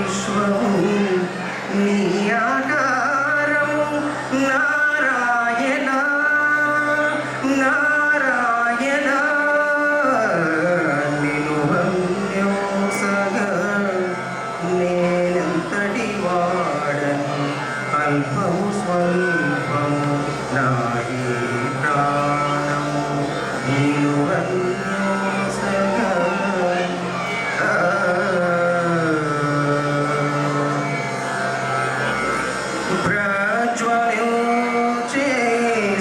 విశ్వము నీ ఆకారము నారాయణ నారాయణ నిను వన్యోసగా నేనంతటి వాడను అల్పము స్వల్పము నాయే ప్రాణము నిను వన్యోసగా ప్రజ్వలించే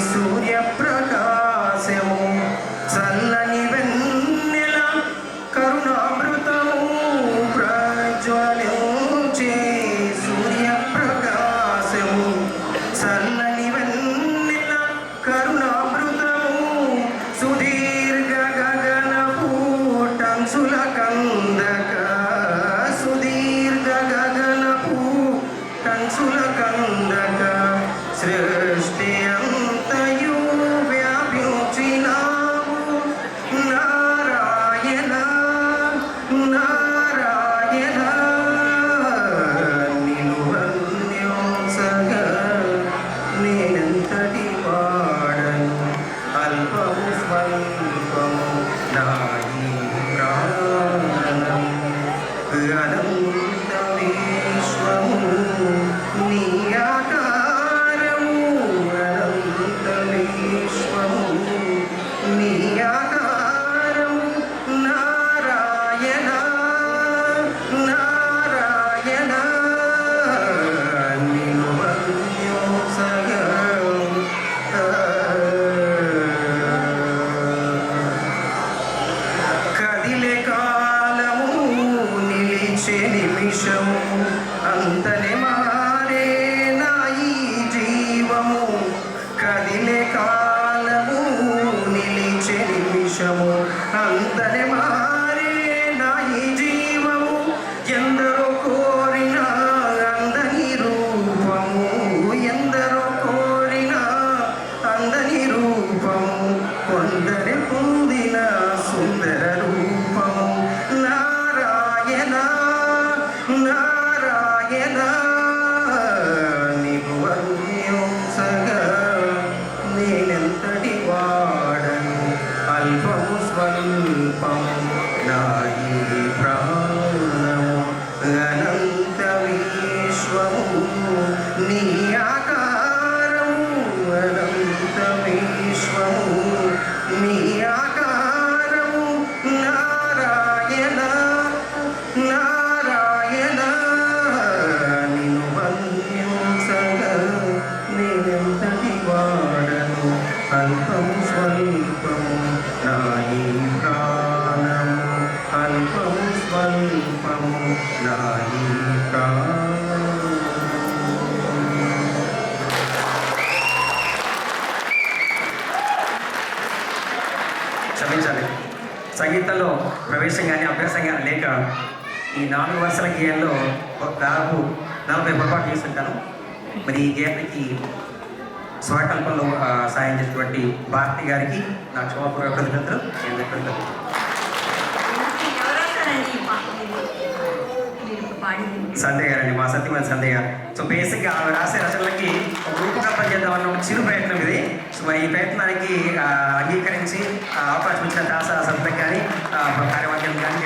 సూర్యప్రకాశము చల్లని వెన్నెల కరుణామృతము ప్రజ్వలించే సూర్యప్రకాశము చల్లని వెన్నెల కరుణామృతము సుదీర్ఘ గగనపు టంచుల కందక సుదీర్ఘ గగనపు టంచుల కందక సృష్టి అంతయు వ్యాపించినావు నారాయణ నారాయణ నిను వన్యోసగా నేనంతటి వాడను అల్పము స్వల్పము నాయీ ప్రాణం అనంత విశ్వము నీ ఆకారము అనంత విశ్వము నీ ఆకారము నారాయణ నారాయణ నిను వన్యోసగా కదిలే కాలము నిలిచే నిమిషము అంతనే మారే నా ఈ జీవము కదిలే కాలము నిలిచే నిమిషము అంతనే మారే నా ఈ జీవము ఎందరో కోరిన అందని రూపము ఎందరో కోరిన అందని రూపము కొందరి పొందిన సుందర రూపము నారాయణ నారాయణ నీకు వన్యోసగా నేనెంతటి వాడను అల్పము స్వల్పము నాయీ ప్రాణము అనంత విశ్వము నీ ఆకారము అనంత విశ్వము నీ ఆకారము నారాయణ నారాయణ నిను వన్యోసగా నేనెంతటి వాడను అల్పము స్వల్పము నాయీ ప్రాణము అల్పము స్వల్పము నాయీ ప్రాణము. క్షమించాలి, సంగీతంలో ప్రవేశం కానీ అభ్యాసం కానీ లేక ఈ 4 వరుసల గేయంలో దాదాపు 40 పొరపాటు చేస్తుంటాను. మరి ఈ గేయానికి స్వరకల్పంలో సాయం చేసినటువంటి భారతి గారికి నా క్షమాపూర్వక కృతజ్ఞతలు. సంధ్య గారండి, మా సత్యమైన సంధ్య గారు. సో బేసిక్గా ఆమె రాసే రచనలకి ఒక రూపకల్పన చేద్దామన్న ఒక చిరు ప్రయత్నం ఇది. సో మరి ఈ ప్రయత్నానికి అంగీకరించి అవకాశం ఇచ్చిన దాస సంస్థ కానీ కార్యవర్గం కానీ